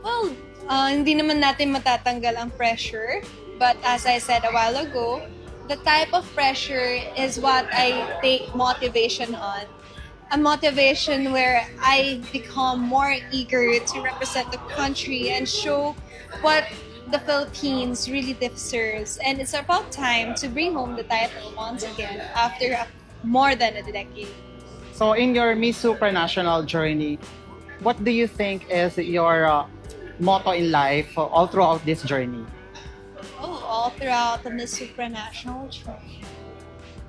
Well, hindi naman natin matatanggal ang pressure. But as I said a while ago, the type of pressure is what I take motivation on. A motivation where I become more eager to represent the country and show what the Philippines really deserves. And it's about time to bring home the title once again after more than a decade. So in your Miss Supranational journey, what do you think is your motto in life all throughout this journey? Oh, all throughout the Miss Supranational journey.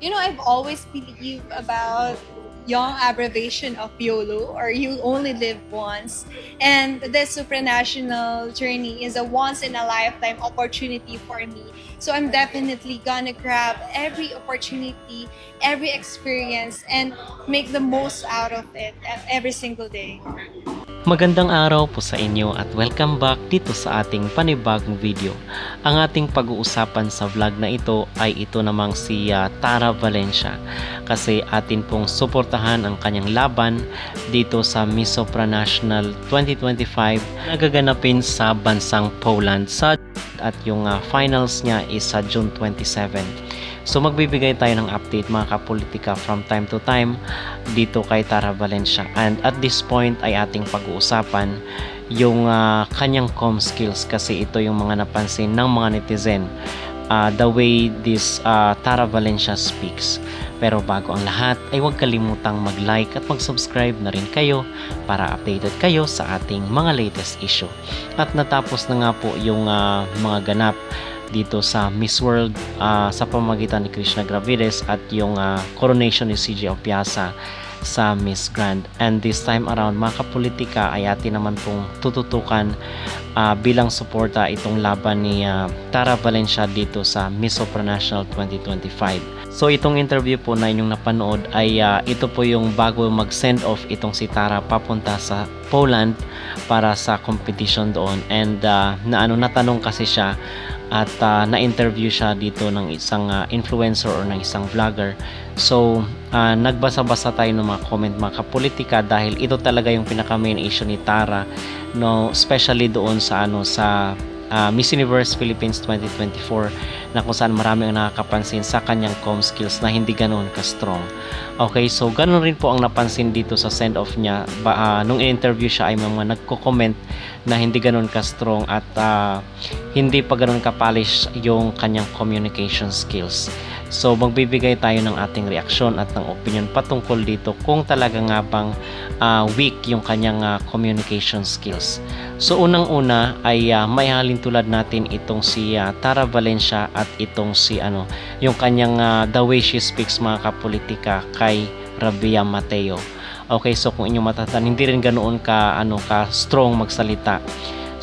You know, I've always believed about young abbreviation of YOLO, or you only live once. And this supranational journey is a once in a lifetime opportunity for me. So I'm definitely gonna grab every opportunity, every experience, and make the most out of it every single day. Magandang araw po sa inyo at welcome back dito sa ating panibagong video. Ang ating pag-uusapan sa vlog na ito ay ito namang si Tara Valencia, kasi atin pong suportahan ang kanyang laban dito sa Miss Supranational 2025 na gaganapin sa bansang Poland at yung finals niya is sa June 27. So magbibigay tayo ng update mga kapolitika from time to time dito kay Tara Valencia. And at this point ay ating pag-uusapan yung kanyang comm skills, kasi ito yung mga napansin ng mga netizen, the way this Tara Valencia speaks. Pero bago ang lahat ay huwag kalimutang mag-like at mag-subscribe na rin kayo para updated kayo sa ating mga latest issue. At natapos na nga po yung mga ganap dito sa Miss World sa pamamagitan ni Krishna Gravides at yung coronation ni CJ Opiasa sa Miss Grand. And this time around mga kapolitika ay atin naman pong tututukan bilang suporta itong laban ni Tara Valencia dito sa Miss Supranational 2025. So itong interview po na inyong napanood ay ito po yung bago mag-send off itong si Tara papunta sa Poland para sa competition doon. And natanong kasi siya at na-interview siya dito ng isang influencer or ng isang vlogger. So nagbasa-basa tayo ng mga comment mga kapolitika dahil ito talaga yung pinaka main issue ni Tara, no, especially doon sa Miss Universe Philippines 2024 na kung saan marami ang nakakapansin sa kanyang comm skills na hindi ganoon ka-strong. Okay, so ganoon rin po ang napansin dito sa send-off niya. Nung in-interview siya ay mga nagko-comment na hindi ganoon ka-strong at hindi pa ganoon ka-polish yung kanyang communication skills. So magbibigay tayo ng ating reaksyon at ng opinion patungkol dito kung talaga nga bang weak yung kanyang communication skills. So unang-una ay may halin tulad natin itong si Tara Valencia at itong si yung kanyang the way she speaks mga kapolitika kay Rabia Mateo. Okay, so kung inyo matatandaan, hindi rin ganoon ka strong magsalita.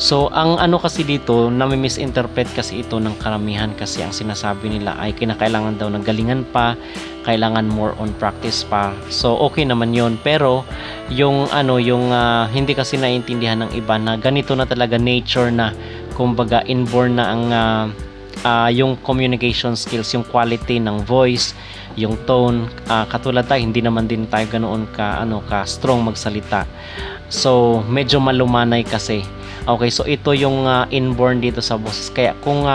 So ang kasi dito, nami-misinterpret kasi ito ng karamihan, kasi ang sinasabi nila ay kinakailangan daw ng galingan pa, kailangan more on practice pa. So okay naman 'yon, pero yung hindi kasi naiintindihan ng iba na ganito na talaga nature na, kumbaga inborn na ang yung communication skills, yung quality ng voice, yung tone, katulad tayo hindi naman din tayo ganoon ka strong magsalita. So medyo malumanay kasi. Okay, so ito yung inborn dito sa boses. Kaya kung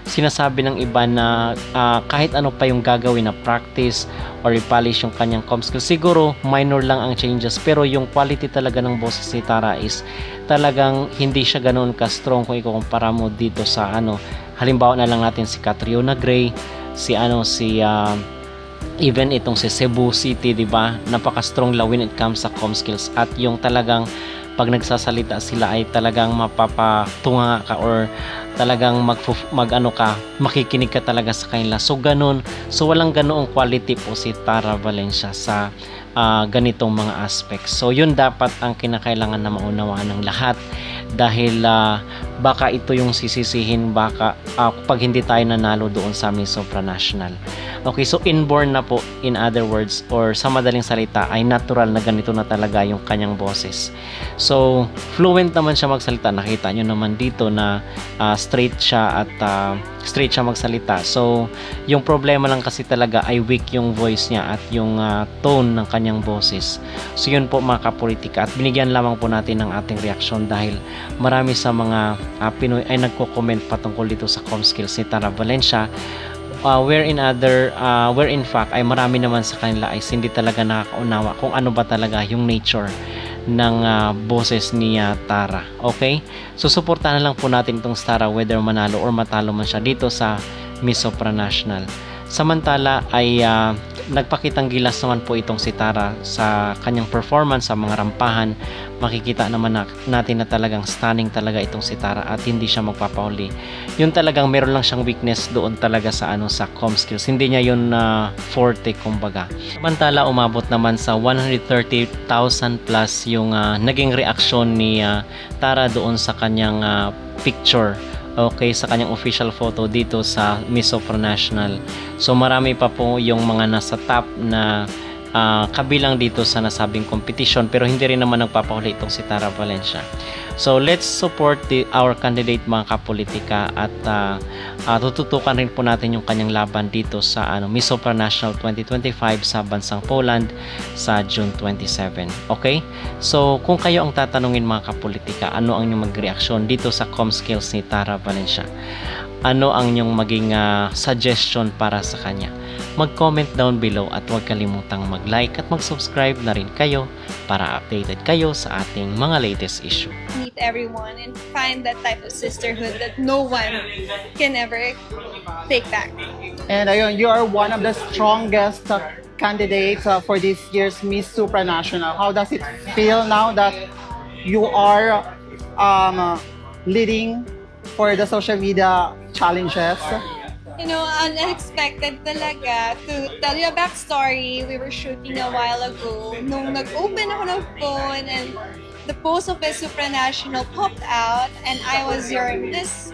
sinasabi ng iba na kahit ano pa yung gagawin na practice or i-polish yung kanyang comm skills, siguro minor lang ang changes, pero yung quality talaga ng boses ni Tara is talagang hindi siya ganoon ka-strong kung ikukumpara mo dito sa halimbawa na lang natin si Catriona Gray, even itong si Cebu City, di ba? Napaka-strong lang when it comes sa comm skills, at yung talagang pag nagsasalita sila ay talagang mapapatunga ka or talagang makikinig ka talaga sa kanila. So ganun. So walang ganoong quality po si Tara Valencia sa ganitong mga aspects. So yun dapat ang kinakailangan na maunawaan ng lahat, dahil baka ito yung sisisihin pag hindi tayo nanalo doon sa Miss Supranational. Okay, so inborn na po, in other words, or sa madaling salita ay natural na ganito na talaga yung kanyang boses. So fluent naman siya magsalita, nakita nyo naman dito na straight siya at straight siya magsalita. So, yung problema lang kasi talaga ay weak yung voice niya at yung tone ng kanyang boses. So, yun po mga kapolitika, at binigyan lamang po natin ng ating reaksyon dahil marami sa mga Pinoy ay nagko-comment patungkol dito sa com skills ni Tara Valencia. Where in fact ay marami naman sa kanila ay hindi talaga nakakaunawa kung ano ba talaga yung nature ng boses ni Tara. Okay? So suportahan na lang po natin itong Tara whether manalo or matalo man siya dito sa Miss Supranational. Samantala ay nagpakitang gilas naman po itong si Tara sa kanyang performance sa mga rampahan. Makikita naman natin na talagang stunning talaga itong si Tara at hindi siya magpapahuli. Yun talagang meron lang siyang weakness doon talaga sa sa com skills. Hindi niya yun forte kumbaga. Samantala umabot naman sa 130,000 plus yung naging reaksyon ni Tara doon sa kanyang picture. Okay, sa kanyang official photo dito sa Miss Supranational. So marami pa po yung mga nasa top na kabilang dito sa nasabing competition, pero hindi rin naman nagpapahuli itong si Tara Valencia. So let's support our candidate mga kapolitika at tututukan rin po natin yung kanyang laban dito sa Miss Supranational 2025 sa bansang Poland sa June 27. Okay? So kung kayo ang tatanungin mga kapolitika, ano ang inyong magreaksyon dito sa com skills ni Tara Valencia? Ano ang inyong maging suggestion para sa kanya? Mag-comment down below at huwag kalimutang mag-like at mag-subscribe na rin kayo para updated kayo sa ating mga latest issue. Meet everyone and find that type of sisterhood that no one can ever take back. And ayun, you are one of the strongest candidates for this year's Miss Supranational. How does it feel now that you are leading for the social media challenges? You know, unexpected talaga. To tell you a backstory, we were shooting a while ago. Nung nag-open ako ng phone and the post of Miss Supranational popped out and I was your Miss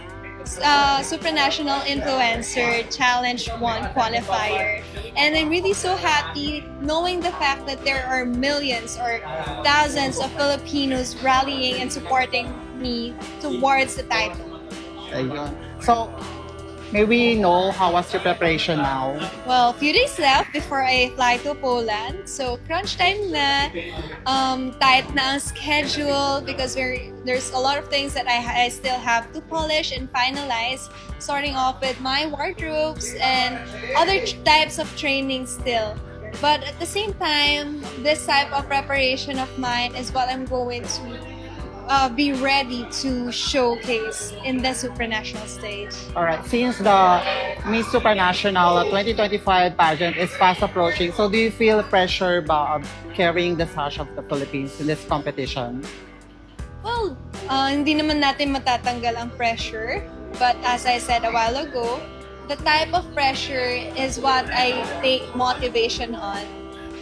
Supranational Influencer Challenge 1 qualifier. And I'm really so happy knowing the fact that there are millions or thousands of Filipinos rallying and supporting me towards the title. Ayun. So, may we know how was your preparation now? Well, a few days left before I fly to Poland. So, crunch time na. Tight na ang schedule because there's a lot of things that I still have to polish and finalize. Starting off with my wardrobes and other types of training still. But at the same time, this type of preparation of mine is what I'm going to be ready to showcase in the supranational stage. Alright, since the Miss Supranational 2025 pageant is fast approaching, so do you feel pressure about carrying the sash of the Philippines in this competition? Well, hindi naman natin matatanggal ang pressure. But as I said a while ago, the type of pressure is what I take motivation on.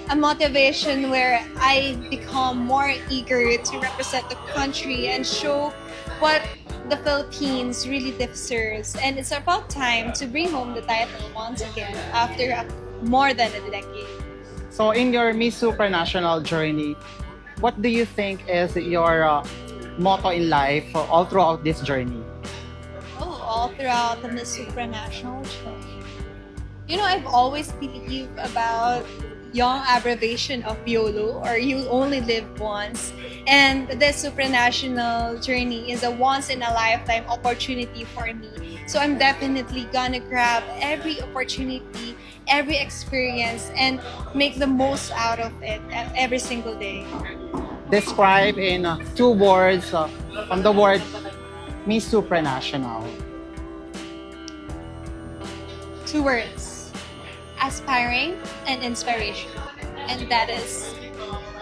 A motivation where I become more eager to represent the country and show what the Philippines really deserves. And it's about time to bring home the title once again after more than a decade. So in your Miss Supranational journey, what do you think is your motto in life all throughout this journey? Oh, all throughout the Miss Supranational journey. You know, I've always believed about young abbreviation of YOLO, or you only live once. And this supranational journey is a once-in-a-lifetime opportunity for me. So I'm definitely gonna grab every opportunity, every experience, and make the most out of it every single day. Describe in 2 words from the word Miss Supranational. 2 words. Aspiring and inspirational. And that is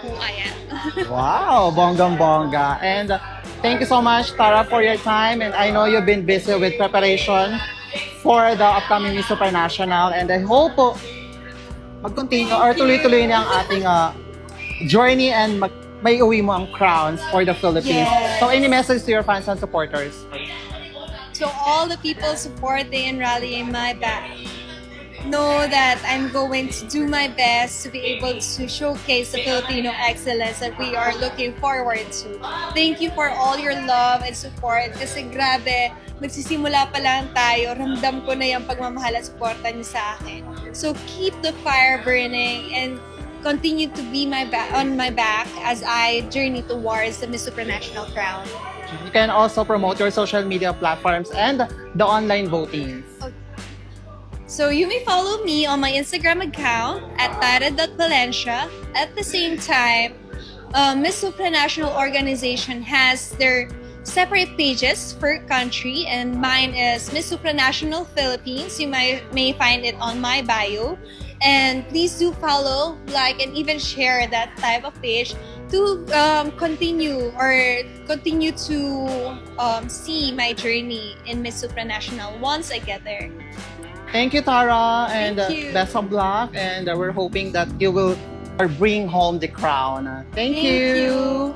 who I am. Wow, bonggang-bongga. And thank you so much, Tara, for your time. And I know you've been busy with preparation for the upcoming Miss Supranational. And I hope mag-continue or tuloy-tuloy na ang ating journey and may uwi mo ang crowns for the Philippines. Yes. So any message to your fans and supporters? To all the people supporting and rallying my back, know that I'm going to do my best to be able to showcase the Filipino excellence that we are looking forward to. Thank you for all your love and support kasi grabe, magsisimula pa lang tayo, ramdam ko na yung pagmamahal at suporta niyo sa akin. So keep the fire burning and continue to be on my back as I journey towards the Miss Supranational crown. You can also promote your social media platforms and the online voting. So you may follow me on my Instagram account at tara.valencia. At the same time, Miss Supranational organization has their separate pages per country, and mine is Miss Supranational Philippines. You may find it on my bio. And please do follow, like, and even share that type of page to continue to see my journey in Miss Supranational once I get there. Thank you, Tara, and Thank you. best of luck. And we're hoping that you will bring home the crown. Thank you. you.